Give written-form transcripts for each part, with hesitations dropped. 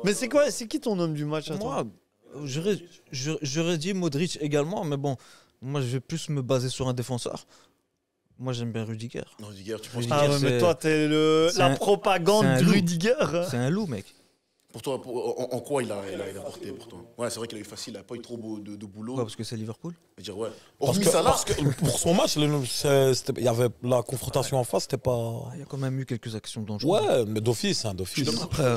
Mais c'est qui ton homme du match à toi? Moi, j'aurais dit Modric également, mais bon, moi je vais plus me baser sur un défenseur. Moi j'aime bien Rudiger. Non, Rudiger, tu penses Rudiger, Ah ouais, mais toi, t'es c'est la un- propagande c'est un du loup. Rudiger. C'est un loup, mec. Pour toi, en quoi il a apporté pour toi? Ouais, c'est vrai qu'il a eu facile, il n'a pas eu trop de boulot. Pourquoi? Parce que c'est Liverpool. Je veux dire, ouais. Parce Hormis que, ça là, parce que pour son match, il y avait la confrontation en face, c'était pas. Il y a quand même eu quelques actions dangereuses. Ouais, mais d'office, je d'office. pense Après,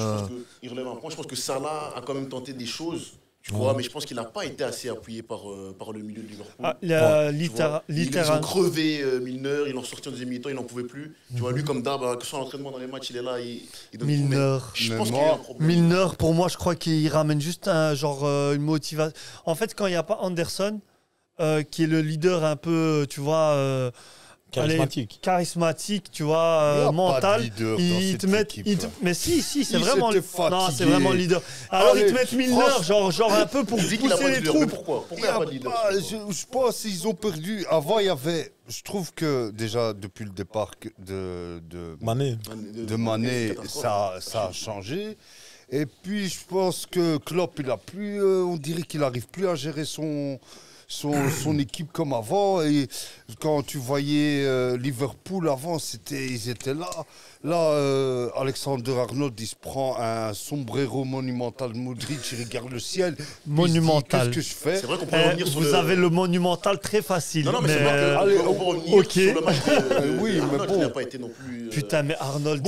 qu'il relève un point. Je pense que Salah a quand même tenté des choses, tu vois, mais je pense qu'il n'a pas été assez appuyé par le milieu de Liverpool. Ah, il y a Tu vois, ils ont littéralement. crevé Milner, ils l'ont sorti en deuxième mi-temps, il n'en pouvait plus. Tu vois, lui, comme d'hab, que ce soit à l'entraînement dans les matchs, il est là, il donne tout, Milner. mais je Mais pense qu'il moi- y a un problème. Milner, pour moi, je crois qu'il ramène juste une motivation. En fait, quand il n'y a pas Anderson, qui est le leader un peu, tu vois, Charismatique. charismatique, tu Il y vois, a pas de mental. leader dans Ils cette te mettent. équipe, là. Mais si, c'est Ils vraiment. étaient Non, c'est fatigués. vraiment le leader. Alors ils Allez, te mettent Milner, franchement- genre un peu pour Il dit qu'il n'a pas pousser de les leader, mais troupes. pourquoi? Il y Pourquoi il n'a a pas de leader? pas- je pense qu'ils ont perdu. Avant, il y avait. Je trouve que déjà depuis le départ Mané. de Mané, ça a changé. Et puis je pense que Klopp, il a plus. On dirait qu'il n'arrive plus à gérer son équipe comme avant. Et quand tu voyais Liverpool avant, ils étaient là. Là, Alexander Arnold, il se prend un sombrero monumental de Modric, il regarde le ciel. puis il se dit, Monumental. Qu'est-ce que je fais? C'est vrai qu'on peut revenir sur Vous avez le monumental très facile. Non, mais c'est vrai allez, qu'on peut revenir ok. sur le match de Oui, mais Arnold, bon. qui n'a pas été non plus... Putain, mais Arnold.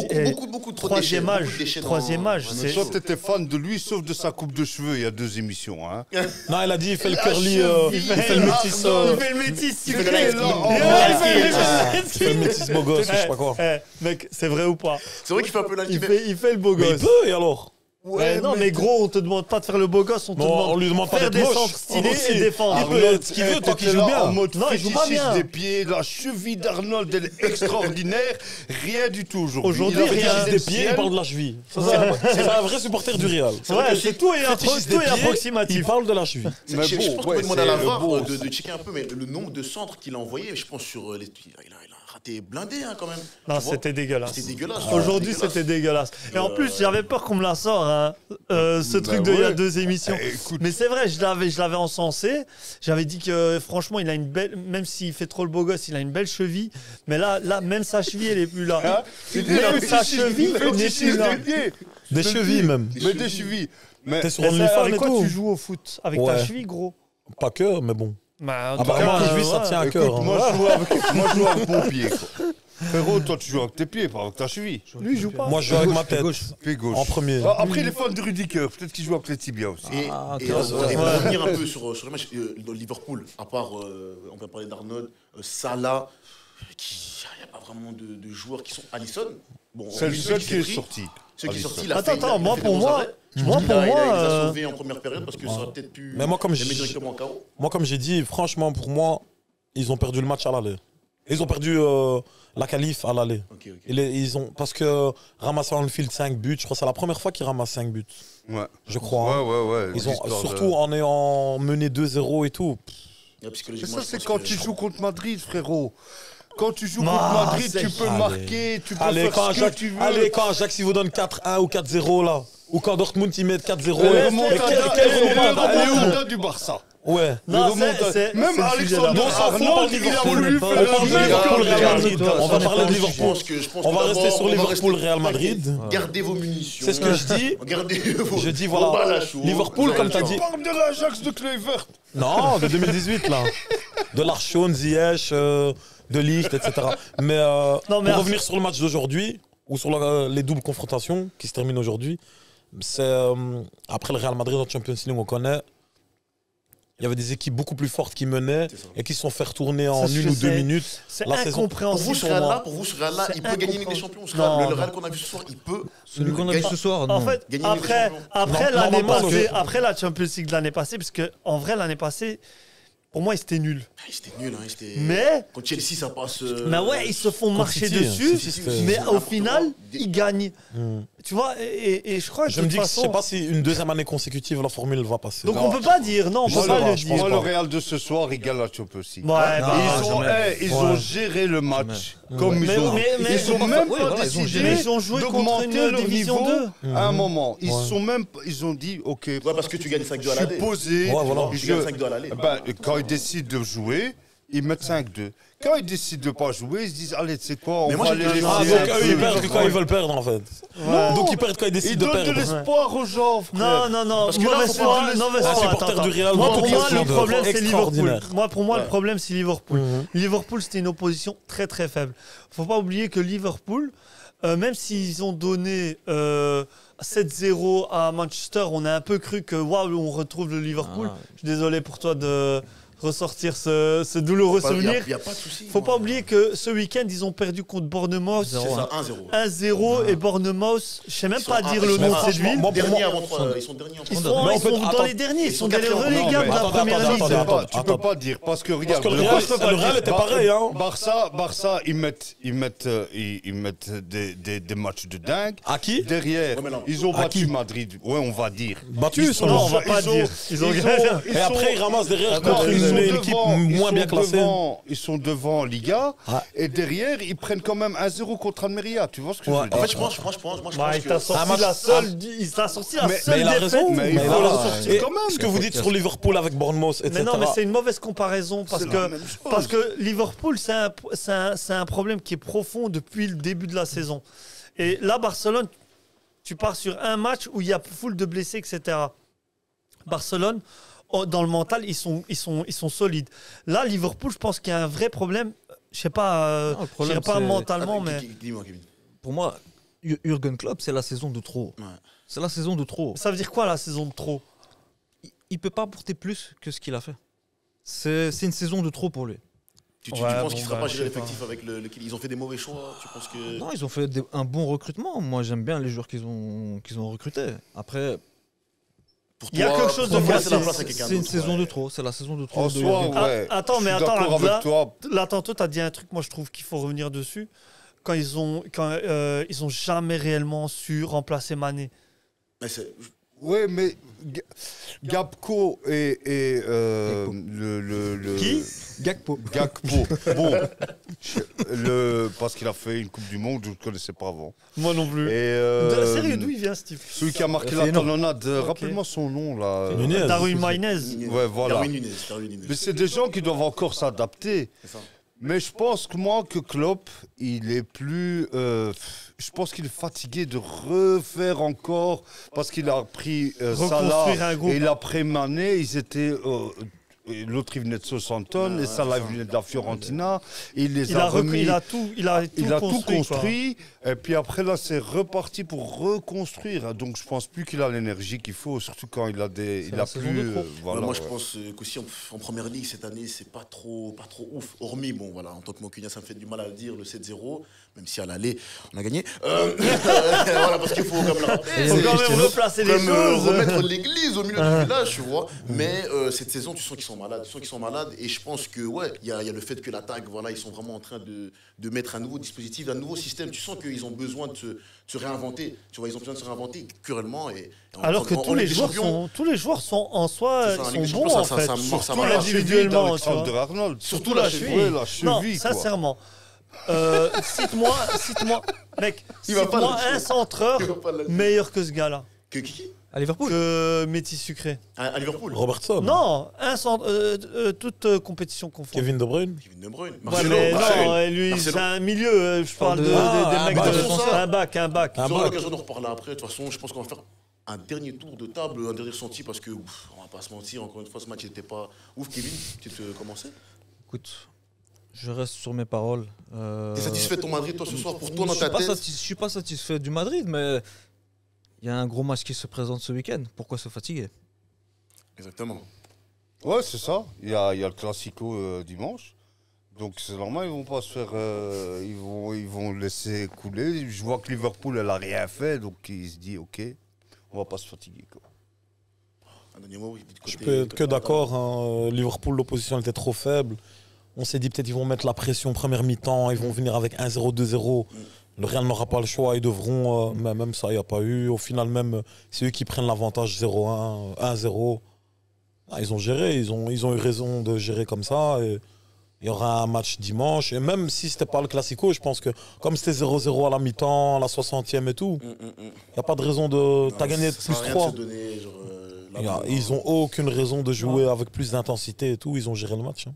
Beaucoup trop troisième déchets, âge. beaucoup de déchets dans- Troisième âge. dans c'est- notre Toi, show. t'étais fan de lui, sauf de sa coupe de cheveux il y a 2 émissions. Hein. Non, il a dit il fait le La curly. cheville, Il fait le métis. Il fait le métis, Il tu fait sais, le là. live Ouais, stream. il Il fait le métis beau gosse, je sais pas quoi. Mec, c'est vrai ou pas? C'est vrai qu'il fait un peu la... Il fait le beau Mais il gosse. peut, et alors? Non, mais gros, on te demande pas de faire le beau gosse, on te Non, demande on lui demande pas faire d'être des moche. centres stylés Aussi. et défendre. Il peut être ce qu'il veut tant qu'il joue bien. En mode Non, il joue pas fétichiste bien. des pieds, la cheville d'Arnold, elle est extraordinaire. Rien du tout aujourd'hui. Aujourd'hui, Il a rien. regardé Des le pieds, il ciel. parle de la cheville. Ça, c'est un vrai supporter du Real. Ouais, c'est tout et Fétichiste des pieds, il approximatif. parle de la cheville. Mais Je bon, pense qu'on ouais, peut demander à c'est la le VAR beau. de checker un peu, mais le nombre de centres qu'il a envoyé, je pense sur les... Il a raté blindé hein, quand même. Non, Tu vois, c'était dégueulasse. C'était dégueulasse. Aujourd'hui, c'était dégueulasse. Et en plus, j'avais peur qu'on me la sorte, hein, ce truc de il y a ouais. 2 émissions. Écoute, Mais c'est vrai, je l'avais encensé. J'avais dit que franchement, il a une belle, même s'il fait trop le beau gosse, il a une belle cheville. Mais là, même sa cheville, elle est plus là. hein, il dit, Même le sa fétichiste- cheville le n'est fétichiste plus là. des pieds. Des Je te chevilles dis. même. Mais des chevilles. Mais T'es sur Et ça, OnlyFans avec et quoi tout. tu joues au foot? Avec ta Ouais. cheville, gros? Pas que, mais bon. Bah, en tout Apparemment, cas, la cheville, ça ouais. tient à écoute, cœur. hein. moi je joue avec mon pied. quoi. Frérot, toi tu joues avec tes pieds, pas avec ta cheville. Lui, il joue pas. Moi, je joue avec ma tête. Pied gauche. En premier. Ah, après, il est fan de Rudiger. Peut-être qu'il joue avec les tibias aussi. Et intéressant. pour revenir un peu sur le match de Liverpool, à part, on va parler d'Arnold, Salah, il n'y a pas vraiment de joueurs qui sont Alisson. Bon, C'est le lui, seul ceux qui est pris, sorti. Ceux qui est Alisson. sorti, il a Attends, fait, il a moi, fait pour des bons moi, arrêts. moi, Il pour a- il les a moi, sauvés en première période parce que ça aurait peut-être pu Mais moi, comme les je- mettre directement en KO. Moi, comme j'ai dit, franchement, pour moi, ils ont perdu le match à l'aller. Ils ont perdu la qualif à l'aller. Ok, ok. Parce que ramasser en field 5 buts, je crois que c'est la première fois qu'ils ramassent 5 buts. Ouais. Je crois. hein. Ouais. Ils ont, L'histoire de- surtout en ayant mené 2-0 et tout. Et Mais psychologiquement, ça, je c'est pense quand que- tu joues contre Madrid, frérot. Quand tu joues Ah, contre Madrid, c'est- tu peux Allez. marquer, tu peux Allez, faire quand ce que Ajax, tu veux. allez, quand Ajax, ils vous donnent 4-1 ou 4-0 là. Ou quand Dortmund, ils mettent 4-0. Le mais remontada- quel le remontada, elle est où? remontada du Barça. Ouais. Non, Le remontada- c'est- Même c'est le sujet Alexander là-bas. On s'en fout, on parle Arnold, de il a Liverpool. voulu On faire parle le de même Liverpool, que Real Madrid. Toi, On va ça parler de n'est pas- Liverpool. Je pense On va que rester d'abord, sur on va Liverpool, rester- Real Madrid. Gardez vos munitions. C'est ce que je dis. Gardez vos Je dis, vos voilà, balles à chaud. Liverpool, comme t'as dit. Parle de l'Ajax de Kluivert. Non, de 2018 là. De l'Archon, Ziyech, de Ligt, etc. Mais, Non, mais pour revenir sur le match d'aujourd'hui, ou sur les doubles confrontations qui se terminent aujourd'hui, c'est après le Real Madrid en Champions League, on connaît. Il y avait des équipes beaucoup plus fortes qui menaient C'est ça. et qui se sont fait retourner en Ça, 1 je ou sais. 2 minutes. C'est La saison. Pour vous, incompréhensible ce pour Real-là, moi. pour vous, ce Real-là, C'est il peut gagner une Ligue des incompréhensible. Champions. Non, Le non. Real qu'on a vu ce soir, il peut. Celui qu'on a vu ce soir, non. En fait, Gagner une Ligue des après Champions. après Non, l'année normalement, passée, le- après la Champions League de l'année passée, parce que en vrai l'année passée, Pour moi, c'était nul. C'était nul, hein. Mais, Quand Chelsea, ça passe. mais ouais, ils se font marcher City, dessus, City, c'était- mais au n'importe final, quoi. ils gagnent. Hmm. Tu vois, et je crois que Je de me toute dis que je sais façon... pas si une deuxième année consécutive, la formule va passer. Donc Non. on peut pas dire, non, on Moi, peut pas le- le moi, dire. le Real de ce soir, il gagne la Champions League. Ouais, Ah, bah, Et ils ont, jamais. ils ont géré le match comme Mais- ils ont. mais- ils ont pas- même oui, pas voilà, ils ont décidé géré. Mais ils ont joué contre d'augmenter une leur division niveau 2. à un moment. Ils Ouais. sont même, ils ont dit, ok, Ouais, parce que tu gagnes 5-2 à je suis l'aller. posé. Ouais, voilà. Tu gagnes 5-2 à l'aller. Ben, quand ils décident de jouer, ils mettent 5-2. Quand ils décident de pas jouer, ils se disent, allez, tu sais quoi, on Mais moi, va j'ai- les laisser. Ah, C'est- donc c'est- eux, ils c'est- perdent quand ils veulent perdre, en fait. Ouais. Donc ils perdent quand ils Ils décident de donnent de perdre. l'espoir aux gens, frère. Non, non, non, Parce que là, mauvaise faut pas foi, te laisser- mauvaise Un foi, supporter attends, du Real, Moi, dans pour toute moi, la le splendeur. problème, c'est Liverpool. Extraordinaire. Moi, pour moi, le Ouais. problème, c'est Liverpool. Mhm. Liverpool, c'était une opposition très, très faible. Faut pas oublier que Liverpool, même s'ils ont donné 7-0 à Manchester, on a un peu cru que, waouh, on retrouve le Liverpool. Ah. Je suis désolé pour toi de ressortir ce douloureux souvenir. Il n'y a pas de souci. Faut pas oublier que ce week-end, ils ont perdu contre Bournemouth. C'est ça, 1-0. 1-0 et Bournemouth, je sais même Ils pas sont- dire ils le sont- nom de franchement, cette ville. moi, pour Derniers moi, avant toi, ils sont derniers en Ils France. sont, Mais ils on peut- sont dans attends, les derniers, ils ils sont sont dans les quatrième. relégables Non, de mais la attends, première attends, ligue. attends, Tu peux pas dire parce que regarde, que le Real était pareil, hein. Barça, ils mettent des matchs de dingue. À qui? Derrière, Ouais, mais non. ils ont À battu qui Madrid. Ouais, on va dire. Battu, Ils sont- Non, on va ils pas ont- dire. Ils ont gagné. ils Et après, ils ramassent derrière Non, contre ils sont une équipe devant, moins ils bien sont classée. Ils sont devant Liga. Ah. Et derrière, ils prennent quand même 1-0 contre Almeria. Tu vois ce que je Ouais. veux dire? En fait, je pense Bah, il t'a que. sorti Un match- la seule, il t'a sorti la Mais- seule Mais il a défaite. raison. Mais il mais faut il a la raison. sortir Et quand même. ce que vous dites sur Liverpool avec Bournemouth, etc. Mais non, mais c'est une mauvaise comparaison parce C'est la que, même chose. parce que Liverpool, c'est un problème qui est profond depuis le début de la saison. Et là, Barcelone, tu pars sur un match où il y a full de blessés, etc. Barcelone, dans le mental, ils sont solides. Là, Liverpool, je pense qu'il y a un vrai problème. Je sais pas, Non, le je problème, dirais pas c'est- mentalement, mais Dis-moi, Kevin. Pour moi, Jürgen Klopp, c'est la saison de trop. Ouais. C'est la saison de trop. ça veut dire quoi la saison de trop? Il peut pas apporter plus que ce qu'il a fait. C'est une saison de trop pour lui. Tu Ouais, penses bon, qu'il ne sera bah, pas je géré sais pas. l'effectif avec lequel ils ont fait des mauvais choix? Tu penses que. Non, ils ont fait un bon recrutement. Moi, j'aime bien les joueurs qu'ils ont recrutés. Après, Pour Il y a toi, quelque chose pour de toi, facile. c'est la place à quelqu'un c'est une d'autre, saison ouais. de trop. C'est la saison de trop. En de soi, Jürgen Klopp. ouais. Attends, Je mais suis attends, d'accord là, avec toi. Là, tantôt, tu as dit un truc, moi je trouve qu'il faut revenir dessus. Quand ils ont jamais réellement su remplacer Mané. Mais c'est- Oui, mais Gakpo et le Qui Gakpo. Gakpo. Bon, parce qu'il a fait une Coupe du Monde, je ne le connaissais pas avant. Moi non plus. Sérieux, d'où il vient ce type? Celui qui a marqué la Feyenoord. talonnade, rappelle-moi son nom là. Nunez. Darwin Maynez. Ouais, voilà. Darwin Nunez. Mais c'est des gens qui doivent encore s'adapter. C'est ça. Mais je pense que moi, que Klopp, il est plus. Je pense qu'il est fatigué de refaire encore parce qu'il a pris Reconstruire un Salah groupe. et il a pris Mané. Ils étaient. Et l'autre, il venait de Southampton, et Salah il venait de la Fiorentina. Il les a remis. Il a tout construit, et puis après là c'est reparti pour reconstruire. Donc je pense plus qu'il a l'énergie qu'il faut, surtout quand il a la a saison plus. de trop. Voilà, Moi, je ouais. pense qu'aussi en première ligue cette année, c'est pas trop ouf. Hormis, bon, voilà, en tant que Moncunien, ça me fait du mal à le dire, le 7-0, même si à l'aller, on a gagné. Voilà, parce qu'il faut quand même le rappeler. Faut C'est- quand je même te- replacer les comme, choses. remettre l'église au milieu du village, tu vois. Mais cette saison, tu sens qu'ils sont malades. Et je pense que, ouais, il y a le fait que l'attaque, voilà, ils sont vraiment en train de mettre un nouveau dispositif, un nouveau système. Tu sens qu'ils ont besoin de se réinventer. Tu vois, ils ont besoin de se réinventer culturellement. Alors que tous les joueurs sont en soi C'est ça, en Ligue des sont bons Champions, en ça fait. marche, ça Surtout marche. individuellement, tu vois. Alexander Arnold. Surtout la cheville. Ouais, la cheville, Non, quoi. sincèrement. Cite-moi, mec, Il va pas cite-moi le- un centreur Il va pas le- meilleur que ce gars-là, Que qui? À Liverpool. que Métis Sucré. À Liverpool. Robertson. Non, toute compétition confondue. Kevin De Bruyne. Kevin De Bruyne. Ouais, Marcelo. mais Marcelo. non, lui, Marcelo. c'est un milieu. Je parle de- des Ah, mecs un bac, de ça. un bac. Un Nous aurons bac. l'occasion d'en reparler après. De toute façon, je pense qu'on va faire un dernier tour de table, un dernier ressenti, parce que, on va pas se mentir, encore une fois, ce match n'était pas ouf. Kevin, tu te commencer? Écoute, je reste sur mes paroles. T'es satisfait de ton Madrid, toi, ce soir, pour toi, dans Je suis ta pas tête? je suis pas satisfait du Madrid, mais il y a un gros match qui se présente ce week-end. Pourquoi se fatiguer? Exactement. Ouais, c'est ça. Il y a le Classico dimanche. Donc c'est normal, ils vont pas se faire. Ils vont laisser couler. Je vois que Liverpool, elle a rien fait. Donc il se dit, ok, on va pas se fatiguer. Quoi. Un dernier mot, Je peux être que d'accord. Hein. Liverpool, l'opposition était trop faible. On s'est dit peut-être qu'ils vont mettre la pression première mi-temps, ils vont venir avec 1-0, 2-0. Le Real n'aura pas le choix, ils devront, mais même ça, il n'y a pas eu. Au final, même, c'est eux qui prennent l'avantage 0-1, 1-0. Ah, ils ont géré, ils ont eu raison de gérer comme ça. Et il y aura un match dimanche. Et même si ce n'était pas le Classico, je pense que comme c'était 0-0 à la mi-temps, à la 60e et tout, il n'y a pas de raison de. Tu as gagné Ça sert à plus rien de 3. se donner, genre, la main. Ils n'ont aucune raison de jouer avec plus d'intensité et tout. Ils ont géré le match. Hein.